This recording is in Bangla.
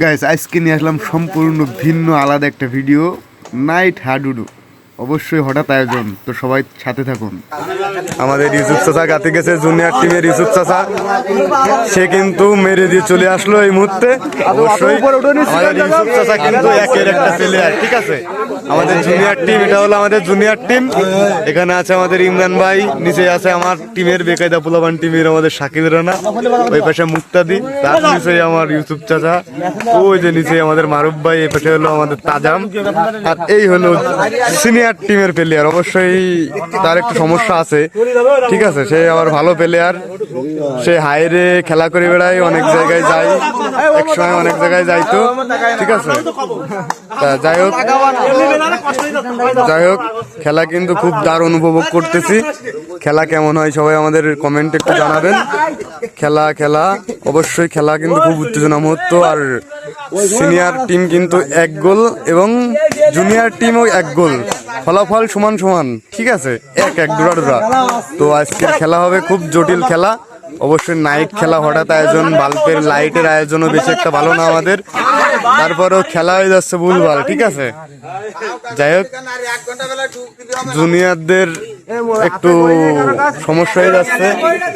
গাইস আজকে নিয়ে আসলাম সম্পূর্ণ ভিন্ন আলাদা একটা ভিডিও, নাইট হাডুডু। অবশ্যই হঠাৎ আয়োজন, তো সবাই সাথে থাকুন। আমাদের ইউসুফ চাচা গাতে গেছে, জুনিয়র টিমের ইউসুফ চাচা, সে কিন্তু মেরে দিয়ে চলে আসলো এই মুহূর্তে। অবশ্যই আমাদের ইউসুফ চাচা কিন্তু একের একটা প্লেয়ার, ঠিক আছে। আমাদের জুনিয়র টিম, এটা হলো আমাদের জুনিয়র টিম। এখানে আছে আমাদের ইমরান ভাই, নিচে আছে আমার টিমের বেকায়দা পোলাবান টিমের আমাদের শাকিব রানা, ওই পাশে মুক্তাদি, তার নিচে আমার ইউসুফ চাচা, ওই যে নিচে আমাদের মারুফ ভাই, এই পাশে হলো আমাদের তাজাম, আর এই হলো সিনিয়র টিমের প্লেয়ার। অবশ্যই তার একটু সমস্যা আছে, ঠিক আছে। সে আবার ভালো প্লেয়ার, সে হাইরে খেলা করে বেড়ায়, অনেক জায়গায় যায়, এক সময় অনেক জায়গায় যাইতো, ঠিক আছে। যাই হোক খেলা কিন্তু খুব দারুণ উপভোগ করতেছি। খেলা কেমন হয় সবাই আমাদের কমেন্টে একটু জানাবেন। খেলা অবশ্যই খেলা কিন্তু খুব উত্তেজনা মুহূর্ত। আর সিনিয়র টিম কিন্তু 1 গোল এবং জুনিয়র টিমও 1 গোল, ফলাফল সমান সমান, ঠিক আছে, 1-1 ডোরা। তো আজকের খেলা হবে খুব জটিল খেলা। অবশ্যই নাইট খেলা, হঠাৎ আয়োজন, বাল্বের লাইটের আয়োজনও বেশি একটা ভালো না আমাদের, তারপরেও খেলা হয়ে যাচ্ছে ভুলভাল, ঠিক আছে। যাই হোক জুনিয়রদের একটু সমস্যা হয়ে যাচ্ছে।